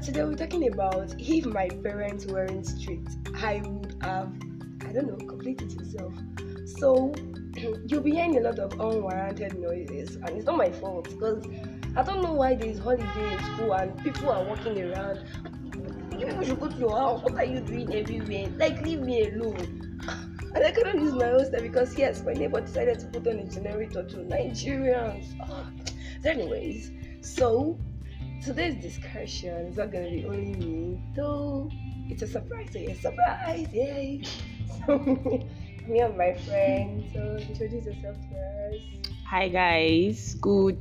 today we're talking about if my parents weren't strict, I would have, I don't know, completed itself. So you'll be hearing a lot of unwarranted noises, and it's not my fault because I don't know why there's holiday in school and people are walking around. You people should go to your house. What are you doing everywhere? Like, leave me alone. And I couldn't use my own stuff because yes, my neighbor decided to put on a generator to Nigerians. So anyways, so today's discussion is not going to be only me, though it's a surprise. So yeah, surprise, yay! So me and my friend. So introduce yourself to us. Hi guys, good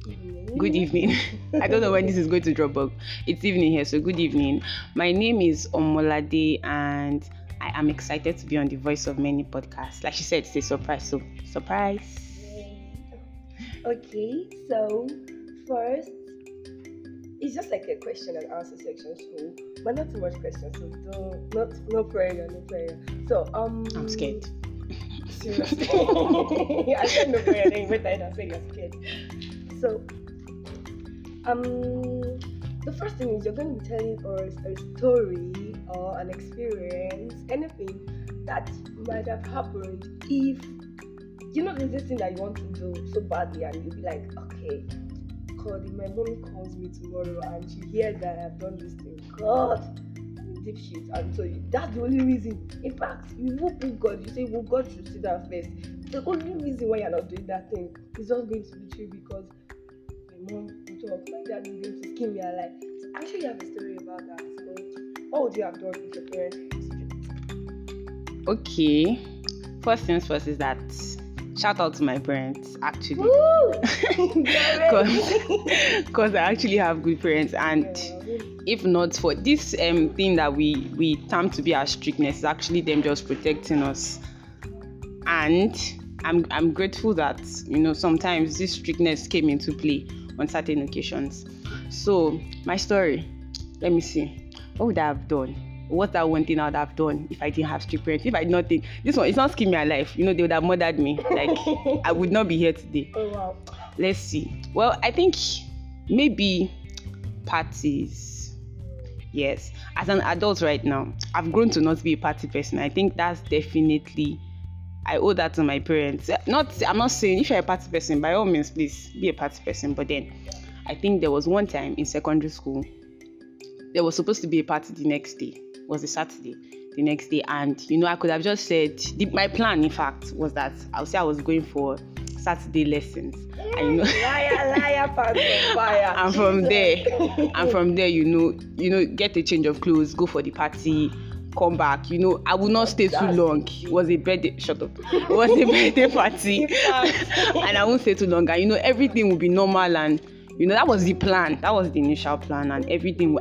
Evening. evening. I don't know when this is going to drop, but it's evening here, so good evening. My name is Omolade and I am excited to be on the Voice of Many podcast. Like she said, it's a surprise, so surprise. Okay, so first, it's just like a question and answer section, so but not too much questions, so no prayer. So I'm scared. Seriously. I said no prayer, then you went ahead and said you're scared. So the first thing is you're going to be telling us a story or an experience, anything that might have happened if there's this thing that you want to do so badly and you'll be like, okay, God, if my mom calls me tomorrow and she hears that I've done this thing, God, I'm in deep shit. And so that's the only reason. In fact, you will put God, you say, well, God should sit down first. The only reason why you're not doing that thing is just going to be true because my mom will talk, my dad is going to skin me alive. So I'm sure you have a story about that. So what would you have done if your parents were strict? Okay, first things first is that shout out to my parents actually, because I actually have good parents, and if not for this thing that we term to be our strictness, is actually them just protecting us. And I'm grateful that sometimes this strictness came into play on certain occasions. So my story, let me see, what would I have done? What's that one thing I would have done if I didn't have strict parents? If I did not think this one, it's not skin me alive. They would have murdered me. Like I would not be here today. Oh wow. Let's see. Well, I think maybe parties. Yes. As an adult right now, I've grown to not be a party person. I think that's definitely, I owe that to my parents. I'm not saying if you're a party person, by all means, please be a party person. But then I think there was one time in secondary school, there was supposed to be a party the next day. Was a Saturday, the next day, and I could have just said my plan, in fact, was that I would say I was going for Saturday lessons, and liar, pants on fire. and from there, get a change of clothes, go for the party, come back. I would not stay too long. It was a birthday. Shut up. It was a birthday party, and I won't stay too long. And everything will be normal and. That was the plan. That was the initial plan, and everything.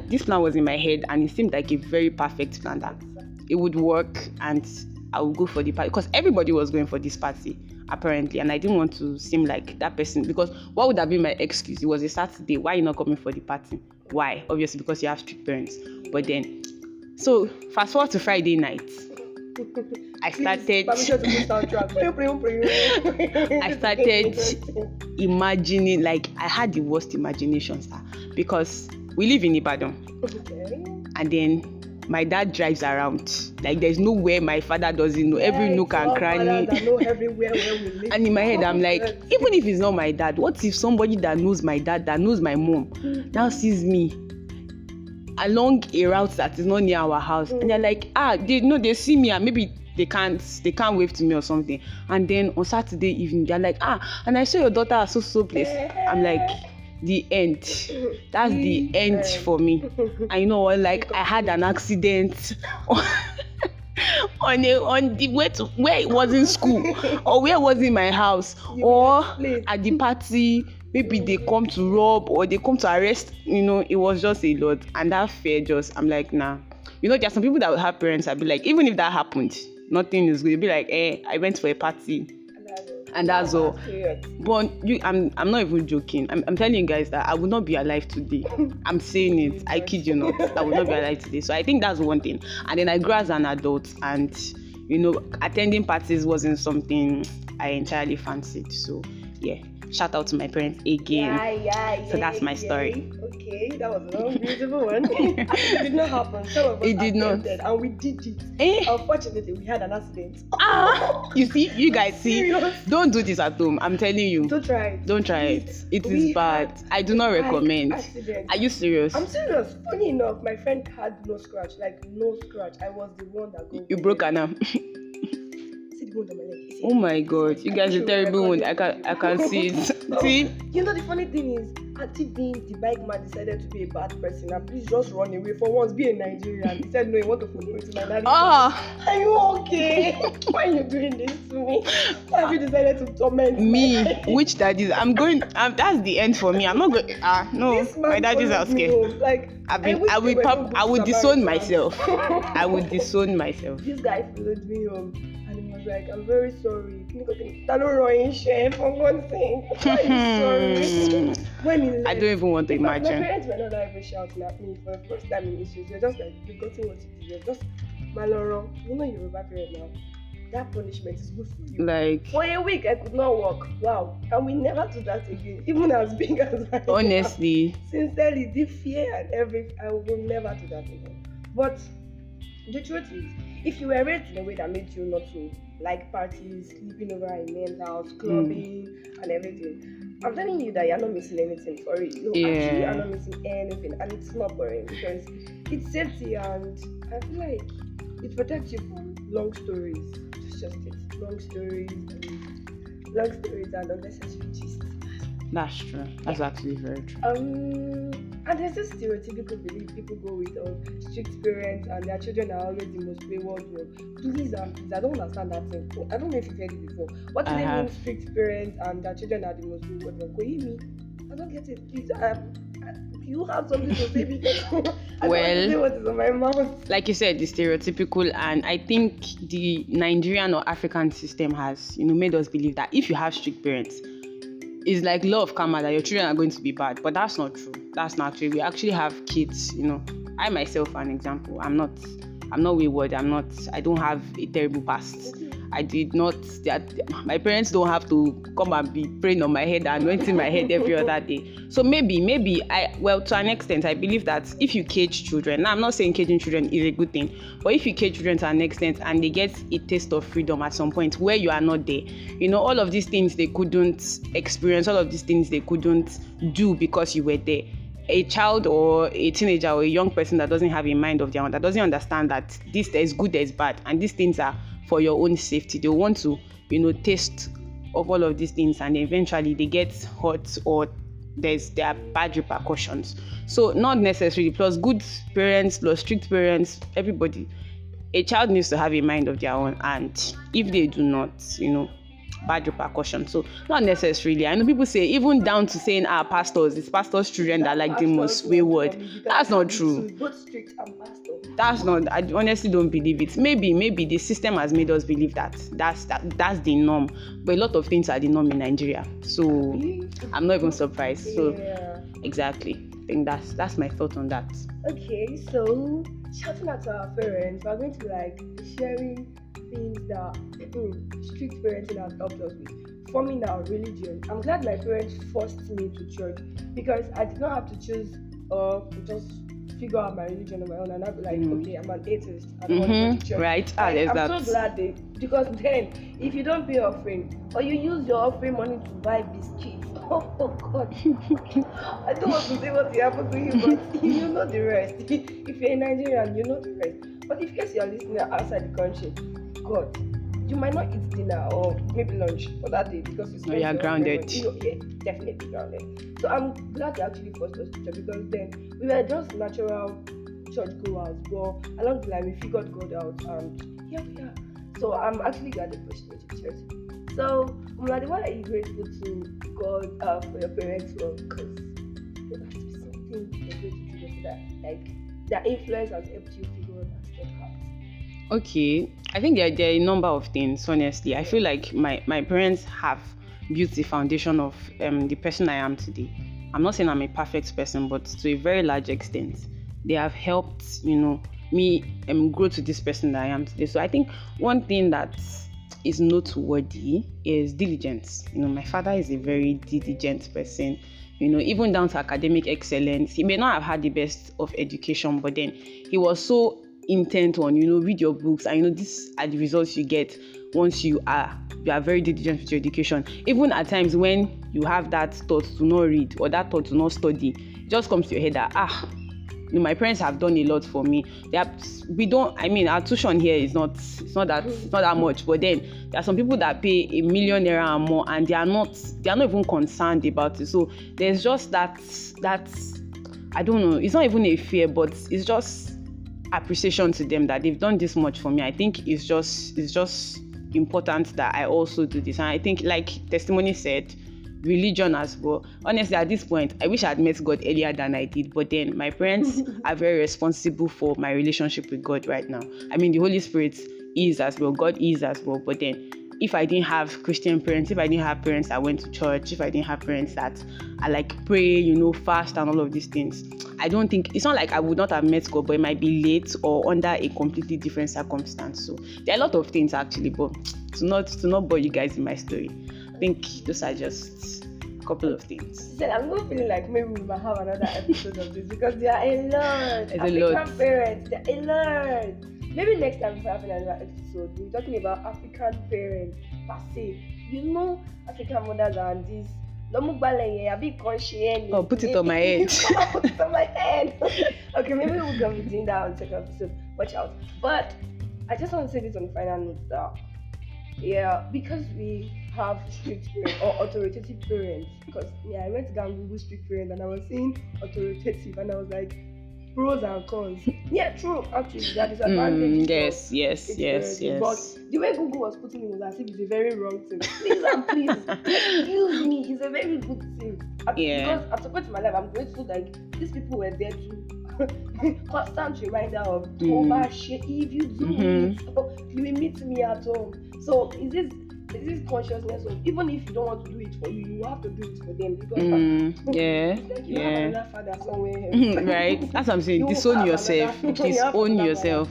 This plan was in my head, and it seemed like a very perfect plan that it would work, and I would go for the party because everybody was going for this party apparently, and I didn't want to seem like that person because what would have been my excuse? It was a Saturday. Why are you not coming for the party? Why? Obviously because you have strict parents. But then, so fast forward to Friday night. I started imagining, like I had the worst imaginations because we live in Ibadan. Okay. And then my dad drives around. Like there's nowhere my father doesn't know. Every nook and cranny. And in my head I'm like, even if it's not my dad, what if somebody that knows my dad, that knows my mom, now sees me along a route that is not near our house, and they're like, they see me and maybe they can't wave to me or something, and then on Saturday evening they're like, and I saw your daughter at so place. I'm like, the end. That's the end for me. And like I had an accident on the way to where it was in school or where it was in my house or at the party. Maybe they come to rob or they come to arrest. It was just a lot. And that fear I'm like, nah. There are some people that will have parents that be like, even if that happened, nothing is good. You'll be like, I went for a party. And that's all. But I'm not even joking. I'm telling you guys that I would not be alive today. I'm saying it. I kid you not. I would not be alive today. So I think that's one thing. And then I grew as an adult and, attending parties wasn't something I entirely fancied. So yeah, shout out to my parents again. So that's my story. Okay, that was a long, beautiful one. It did not happen. Some of us It did not. And we did it. Unfortunately, we had an accident. You see, you guys see, Serious? don't do this at home. I'm telling you. Don't try it. Don't try it. It is bad. I do not recommend. Accident. Are you serious? I'm serious. Funny enough, my friend had no scratch. Like, no scratch. I was the one that got You broke an arm. See the wound on my leg. Oh my god, you guys are terrible wound. I can see it. See? You know the funny thing is, Auntie being the bike man decided to be a bad person and please just run away for once, be a Nigerian. He said no, he want to follow into my daddy. Are you okay? Why are you doing this to me? Why have you decided to torment me? Which daddies? That's the end for me. I'm not going. No, my daddies are scared. Like I would disown myself. I would disown myself. This guy followed me home. And he was like, I'm very sorry. For one thing. I'm sorry. When he left, I don't even want to imagine. My parents were not even shouting at me for the first time in issues. They were just like, you've gotten what you deserve. Just Maloro. You know you're a bad parent now. That punishment is good for you. Like, for a week I could not walk. Wow. And we never do that again. Even as big as I honestly. Am. Sincerely, the fear and everything, I will never do that again. But the truth is, if you were raised in a way that made you not to like parties, sleeping over in men's house, clubbing, and everything, I'm telling you that you're not missing anything for it. You actually are not missing anything, and it's not boring because it's safety, and I feel like it protects you from long stories. It's just it. Long stories and unnecessary gist. That's true. That's actually very true. And there's this stereotypical belief people go with strict parents and their children are always the most wayward one. Please, I don't understand that thing. I don't know if you've heard it before. What do they mean strict parents and their children are the most wayward one? Go hear me. I don't get it. Please, you have something to say because I don't say what is on my mouth. Like you said, the stereotypical, and I think the Nigerian or African system has, made us believe that if you have strict parents, it's like law of karma that your children are going to be bad, but that's not true. That's not true. We actually have kids. I myself, an example. I'm not wayward. I don't have a terrible past. I did not. My parents don't have to come and be praying on my head and anointing my head every other day. So maybe to an extent, I believe that if you cage children, now I'm not saying caging children is a good thing, but if you cage children to an extent and they get a taste of freedom at some point where you are not there, all of these things they couldn't experience, all of these things they couldn't do because you were there. A child or a teenager or a young person that doesn't have a mind of their own, that doesn't understand that there's good, there's bad, and these things are for your own safety. They want to, taste of all of these things, and eventually they get hurt or there are bad repercussions. So not necessarily, plus good parents, plus strict parents, everybody, a child needs to have a mind of their own, and if they do not, bad repercussions. So not necessarily. I know people say, even down to saying it's pastors' children that like the most wayward. That's not true. Both strict and pastor. That's not. I honestly don't believe it. Maybe the system has made us believe that's the norm. But a lot of things are the norm in Nigeria. So I'm not even surprised. So exactly. I think that's my thought on that. Okay, so shouting out to our parents, we're going to be sharing things that strict parenting has helped us with. Forming our religion. I'm glad my parents forced me to church because I did not have to choose or just figure out my religion on my own, and I'd be like, okay, I'm an atheist. I don't want to go to church. Right. I'm so glad because then if you don't pay offering or you use your offering money to buy biscuits, oh God, I don't want to say what will happen to you, but you know the rest. If you're a Nigerian, you know the rest. But if you're listening outside the country, God, you might not eat dinner or maybe lunch for that day because you're grounded. Yeah, definitely grounded. So I'm glad they actually forced us to church because then we were just natural church goers, but along the line we figured God out, and here we are. So I'm actually glad they pushed me to church. So, Mladi, what are you grateful to God for your parents for? Because there must be something you're grateful to that, their influence has helped you figure out that God has. Okay, I think there are a number of things, honestly. I feel like my parents have built the foundation of the person I am today. I'm not saying I'm a perfect person, but to a very large extent, they have helped, me grow to this person that I am today. So I think one thing that is noteworthy is diligence. My father is a very diligent person. Even down to academic excellence. He may not have had the best of education, but then he was so intent on, read your books, and these are the results you get once you are very diligent with your education. Even at times when you have that thought to not read or that thought to not study, it just comes to your head that my parents have done a lot for me. Our tuition here is not that much, but then there are some people that pay ₦1 million and more, and they are not even concerned about it. So there's just that I don't know, it's not even a fear, but it's just appreciation to them that they've done this much for me. I think it's just important that I also do this. And I think, like Testimony said, religion as well. Honestly, at this point, I wish I had met God earlier than I did, but then my parents are very responsible for my relationship with God right now. The Holy Spirit is as well, God is as well, but then if I didn't have Christian parents, if I didn't have parents that went to church, if I didn't have parents that I pray, fast and all of these things, I don't think, it's not like I would not have met God, but it might be late or under a completely different circumstance. So there are a lot of things actually, but to not bore you guys in my story, I think those are just a couple of things. So I'm not feeling like maybe we might have another episode of this because there are a lot. There's African a lot. parents, there are a lot. Maybe next time if we have another episode, we're talking about African parents per se. African mothers and this. Oh, put it on my head. Put it on my head. Okay, maybe we're going to be doing that on the second episode. Watch out. But I just want to say this on the final note that, because we have strict parents or authoritative parents, because I went to go and Google strict parents and I was seeing authoritative and I was like, pros and cons. Yeah, true. Actually, there are disadvantages. Yes. But the way Google was putting it was as if it's a very wrong thing. Please, excuse me, it's a very good thing. Because at some point in my life, I'm grateful that these people were there to constant reminder of shit. If you do it, you will meet me at home. So is this consciousness of even if you don't want to do it for you, you have to do it for them because it's like you have another father somewhere else. Right, that's what I'm saying. Disown yourself. Disown yourself.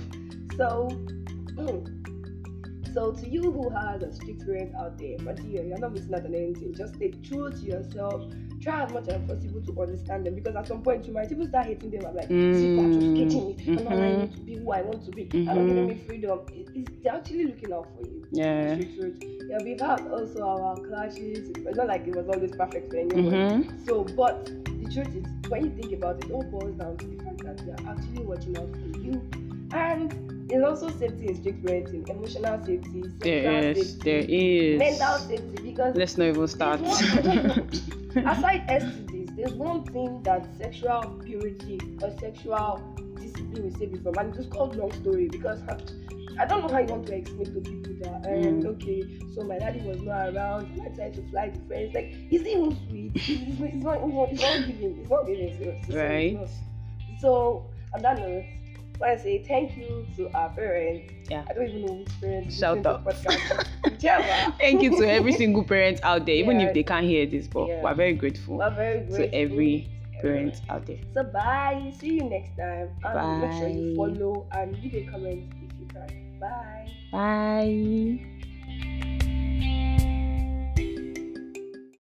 So to you who has a strict parent out there, my dear, you're not missing out on anything. Just stay true to yourself. Try as much as possible to understand them, because at some point you might even start hating them. I'm like, see, I'm just getting me. I'm not allowing me to be who I want to be. I'm not giving me freedom. They're actually looking out for you. Yeah. We've had also our clashes. It's not like it was always perfect for anyone. So, but the truth is, when you think about it, it all boils down to the fact that they're actually watching out for you. And there's also safety in strict parenting, emotional safety, there is mental safety, because let's not even start. Aside STDs, there's one thing that sexual purity or sexual discipline will save you from, and it's called long story, because I don't know how you want to explain to people that okay, so my daddy was not around and I tried to fly the friends. Like, is it even sweet? It's not giving. Right. So on that note, I want to say thank you to our parents. Yeah. I don't even know which parents. Shout out. Thank you to every single parent out there, even if they can't hear this, but we're very grateful. To every parent out there. So bye. See you next time. And bye. Make sure you follow and leave a comment if you can. Bye. Bye.